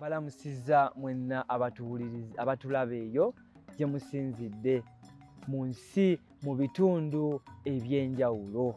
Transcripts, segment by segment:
Balamusizza mwenna abatulaba eyo gye musinzidde mu nsi mu bitundu eby'enjawulo.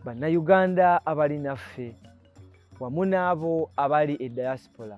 Bannayuganda abali naffe wamu n'abo abali e diaspora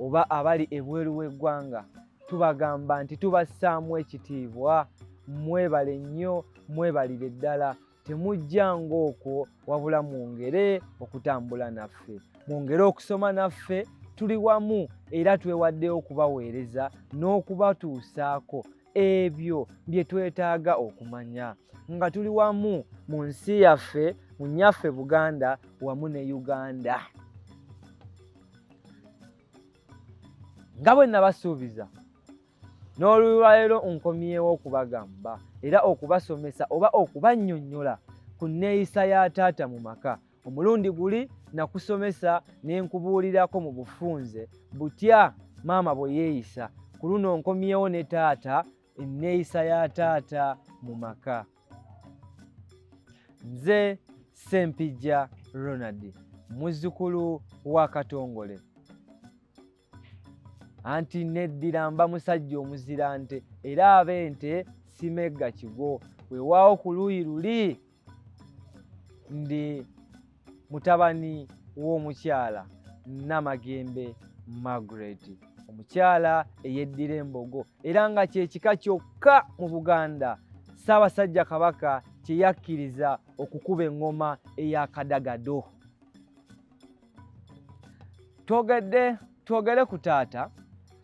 oba abali ebweru w'eggwanga, tubagamba nti tubassaamu ekitiibwa, mwebale nnyo, mwebalire ddala. Temujjanga okwo wabula mwongere okutambula naffe, mwongere okusoma naffe. Tuli wamu era twewaddeyo okubaweereza n'okubatuusaako ebyo bye twetaaga okumanya, nga tuli wamu mu nsi yaffe, mu nnyaffe Buganda wamu ne Uganda. Nga bwe nabasuubiza, n'olwaleero nkomyewo okubagamba era okubasomesa oba okubannyonnyola ku nneeyisa ya taata mu maka. Omulundi guli nakusomesa ne nkubuulirako mu bufunze butya maama bwe yeeyisa. Ku luno nkomyewo ne taata, enneeyisa ya taata mu maka. Nze Ssempijja Ronald, muzzukulu wa Katongole. Anti neddira mba musajja omuzira nte era ab'ente simegga kigo. Weewaawo ku luuyi luli ndi mutabani w'omukyala Namagembe Margaret, omukyala eyeddira embogo era nga kye kika kyokka mu Buganda Ssaabasajja Kabaka kye yakkiriza okukuba eŋŋoma ey'akadagado. Twogere ku taata,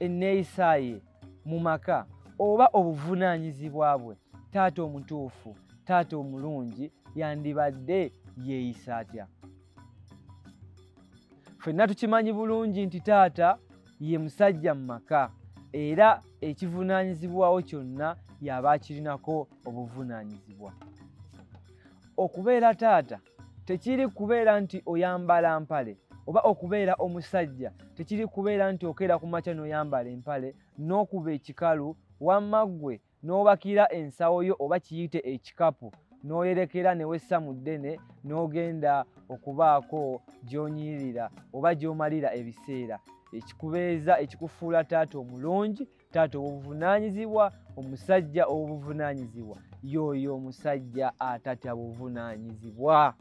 enneeyisa ye mu maka oba obuvunaanyizibwa bwe. Taata omutuufu, taata omulungi yandibadde yeeyisa atya? Ffenna tukimanyi bulungi nti taata ye musajja mu maka era ekivunaanyizibwawo kyonna y'aba akirinako obuvunaanyizibwa. Okubeera taata tekiri kubeera nti oyambala mpale, oba okubeera omusajja tekiri kubeera nti okeera ku makya n'oyambala empale n'okuba ekikalu wamma ggwe n'obakira ensawo yo oba kiyite ekikapu n'oyerekera ne wessa mu ddene n'ogenda okubaako gy'onyirira oba gy'omalira ebiseera. Ekikubeeza ekikufuula taata omulungi, taata ow'obuvunaanyizibwa, omusajja ow'obuvunaanyizibwa, y'oyo omusajja atatya buvunaanyizibwa.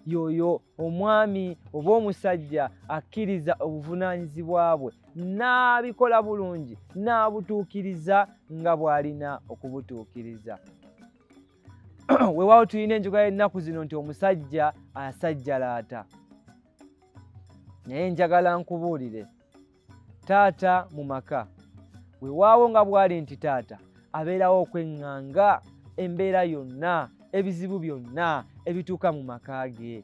Y'oyo omwami oba omusajja akkiriza obuvunaanyizibwa bwe n'abikola bulungi n'abutuukiriza nga bw'alina okubutuukiriza. Weewaawo tulina enjogera y'ennaku zino nti omusajja asajjalaata. Naye njagala nkubuulire, taata mu maka weewaawo nga bw'ali nti taata abeerawo okweŋŋanga embeera yonna, ebizibu byonna ebituuka mu maka ge.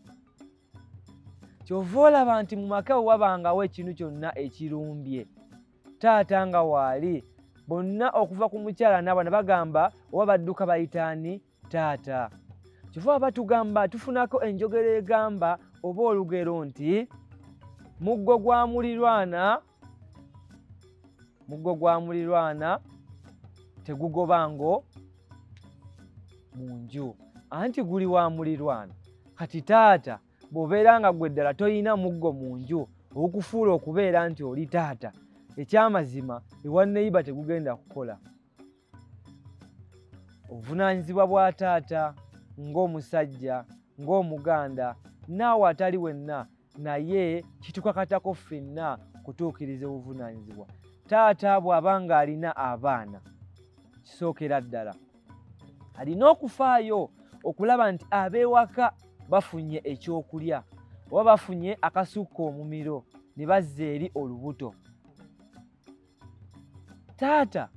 Kyova olaba nti mu maka bwe wabangawo ekintu kyonna ekirumbye, taata nga waali, bonna okuva ku mukyala n'abaana bagamba oba badduka bayitaani taata. Kyova batugamba tufunako enjogera egamba oba olugero nti muggo gwa muliraanwa tegugoba ngo mu nju, anti guli wa muliraanwa. Kati taata bw'obeera nga ggwe ddala toyina muggo mu nju okufuula okubeera nti oli taata, ekyamazima ewa neiba tegugenda kukola. Obuvunaanyizibwa bwa taata ng'omusajja, ng'omuganda, naawe atali wenna, naye kitukakatako ffenna kutuukiriza obuvunaanyizibwa. Taata bw'aba ng'alina abaana, kisookera ddala alina okufaayo okulaba nti ab'ewaka bafunye ekyokulya oba bafunye akasukka omumiro ne bazza eri olubuto. Taata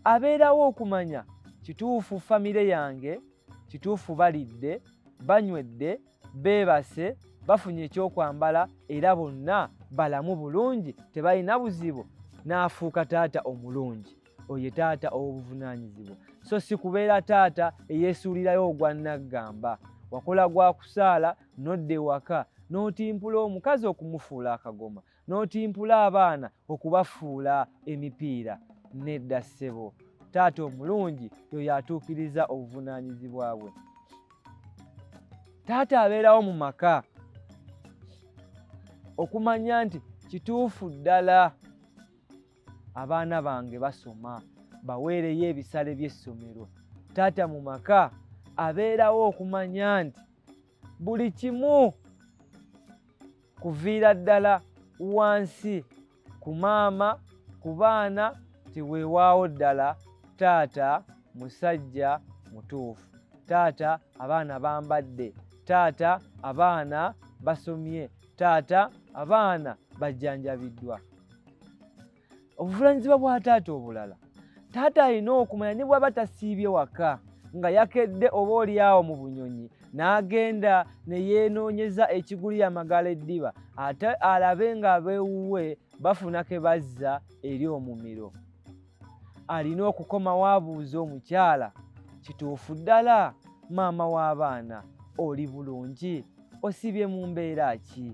abeerawo okumanya kituufu famire yange, kituufu balidde, banywedde, beebase, bafunye ekyokwambala era bonna balamu bulungi tebalina buzibu, n'afuuka taata omulungi. Oyo taata ow'obuvunaanyizibwa. So si kubeera taata eyeesuulirayo ogwa naggamba. Wakola gwa kusaala n'odda ewaka n'otimpula omukazi okumufuula akagoma, n'otimpula abaana okubafuula emipiira. Nedda ssebo, taata omulungi y'oyo atuukiriza obuvunaanyizibwa bwe. Taata abeerawo mu maka okumanya nti kituufu ddala abaana bange basoma baweereyo ebisale by'essomero. Taata mu maka abeerawo okumanya nti buli kimu kuviira ddala wansi ku maama, ku baana, tiweewaawo ddala taata musajja mutuufu. Taata abaana bambadde, taata abaana basomye, taata abaana bajjanjabiddwa. Obuvunaanyizibwa bwa taata obulala, taata alina okumanya ne bw'aba tasiibye waka nga yakedde oba oliawo mu bunyonyi n'agenda ne yeenoonyeza ekiguli amagala eddiba, ate alabe nga abeewuwe bafuna ke bazza eri omumiro. Alina okukomawo abuuza omukyala, kituufu ddala maama w'abaana oli bulungi? Osibye mu mbeera ki?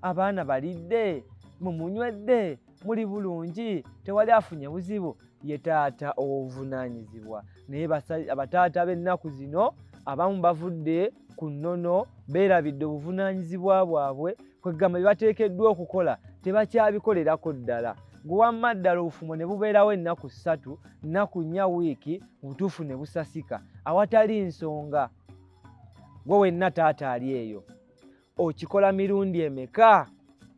Abaana balidde? Mumunywedde? Muli bulungi? Tewali afunye buzibu? Ye taata obuvunaanyizibwa. Naye abataata b'ennaku zino abamu bavudde ku nnono, beerabidde obuvunaanyizibwa bwabwe, kwegamba bye bateekeddwa okukola tebakyabikolerako ddala. Gwe wamma ddala obufumo ne bubeerawo ennaku 3, nnaku 4 wiiki, mu butuufu ne busasika awatali nsonga. Gwe wenna taata ali eyo, okikola mirundi emeka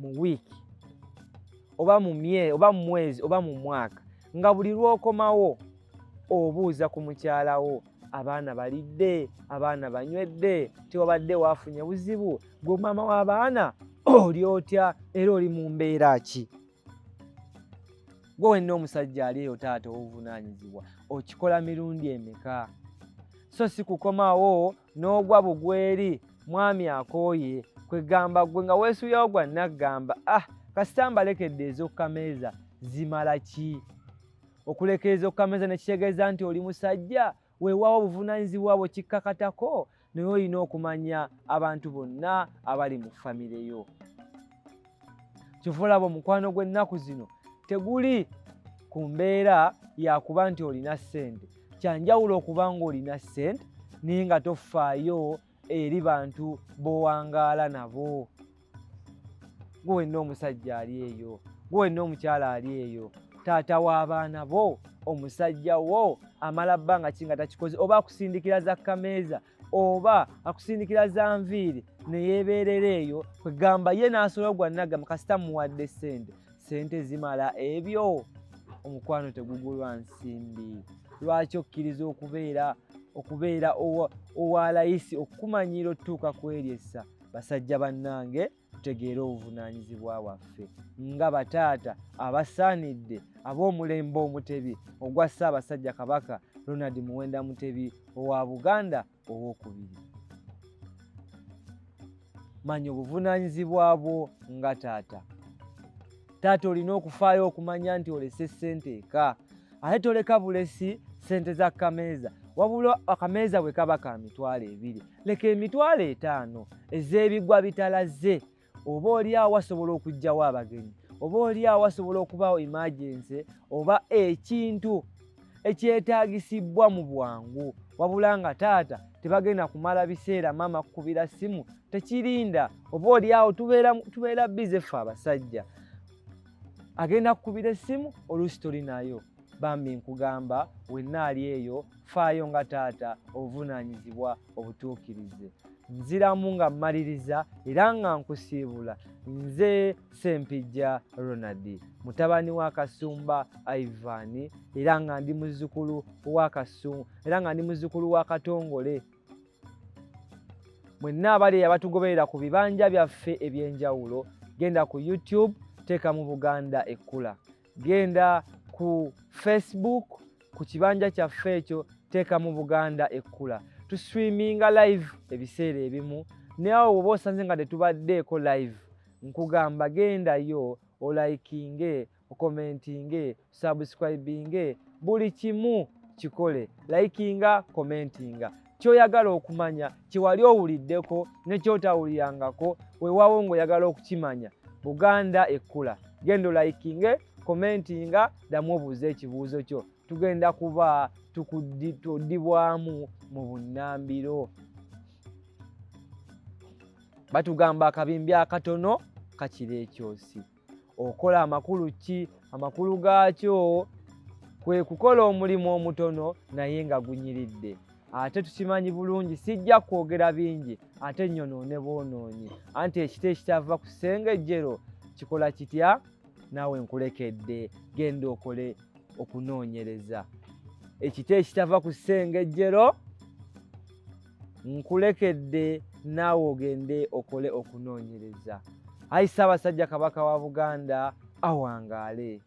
mu wiiki oba mu mwezi oba mu mwaka, nga buli lw'okomawo obuuza ku mukyala wo, abaana balidde? Abaana banywedde? Tewabadde waafunye buzibu? Gwe maama w'abaana oli otya era oli mu mbeera ki? Gwe wenna omusajja ali eyo taata obuvunaanyizibwa, okikola mirundi emeka? So si kukomawo n'ogwa bugweri mwami akooye, kwegamba gwe nga weesuyawo gwa naggamba, kasita mbalekedde ez'okukameeza zimala ki? Okulekereza okukameeza ne kitegeeza nti oli musajja, weewaawo obuvunaanyizibwa bwo kikkakatako, naye olina okumanya abantu bonna abali mu famire yo. Kyova olaba omukwano gw'ennaku zino teguli ku mbeera yakuba nti olina ssente. Kyanjawulo okuba ng'olina ssente naye nga tofaayo eri bantu b'owangaala nabo. Gwe wenna omusajja ali eyo, gwe wenna omukyala ali eyo, taata w'abaana bo, omusajja wo amala bbanga ki nga takikoze, oba akusindikira za kameeza oba akusindikira za nviiri ne yeebeerera eyo, kwegamba ye n'asobola gwa naggamba kasita muwadde ssente. Ssente zimala ebyo? Omukwano tegugulwa nsimbi. Lwaki okkiriza okubeera owa layisi okukumanyira otuuka ku eryessa? Basajja bannange, tutegeere obuvunaanyizibwa bwaffe nga bataata abasaanidde ab'omulembe omutebi ogwa Ssaabasajja Kabaka Ronald Muwenda Mutebi owa Buganda owookubiri. Manya obuvunaanyizibwa bwo nga taata. Taata olina okufaayo okumanya nti olese ssente eka, ate toleka bulesi ssente za kameeza, wabula akameeza bwe kaba ka 2,000, leka 5,000 ez'ebigwa bitalaze. Oba oliawo wasobola okugyawo abagenyi, oba oliawo wasobola okubaawo emergency oba ekintu ekyetaagisibwa mu bwangu, wabula nga taata tebagenda kumala biseera maama kukubira ssimu, tekirinda. Oba oliawo tubeera bize ffe abasajja, agenda kukubira essimu oluusi toli nayo. Bambi nkugamba wenna ali eyo, faayo nga taata obuvunaanyizibwa obutuukirize. Nziramu nga mmaliriza era nga nkusiibula. Nze Ssempijja Ronald, mutabani wa Kasumba Ivan, era nga ndi muzzukulu wa Katongole. Mwenna abali abatugoberera ku bibanja byaffe eby'enjawulo, genda ku YouTube teekamu Buganda Ekkula, genda ku Facebook ku kibanja kyaffe ekyo teekamu Buganda Ekkula. Tuswiminga live ebiseera ebimu, naye awo bw'oba osanze nga tetubaddeeko live, nkugamba gendayo olaikinge, okomentinge, subscribinge, buli kimu kikole. Likinga, komentinga ky'oyagala okumanya, kyewali owuliddeko ne ky'otawulirangako, weewaawo ng'oyagala okukimanya. Buganda Ekkula, genda olaikinge, komentinga, ddamu obuuze ekibuuzo kyo. Tugenda kuba tuddibwamu mu bunnambiro. Batugamba akabimbi akatono kakira ekyosi. okola amakulu ki? Amakulu gaakyo kwe kukola omulimu omutono naye nga gunyiridde. Ate tukimanyi bulungi, sijja kwogera bingi ate nyonoone bwonoonyi, anti ekita ekitava ku ssengejjero kikola kitya? Naawe nkulekedde, genda okole okunoonyereza. Ekita ekitava ku ssengejjero nkulekedde, naawe ogende okole okunoonyereza. Ayi Ssaabasajja Kabaka wa Buganda awangaale.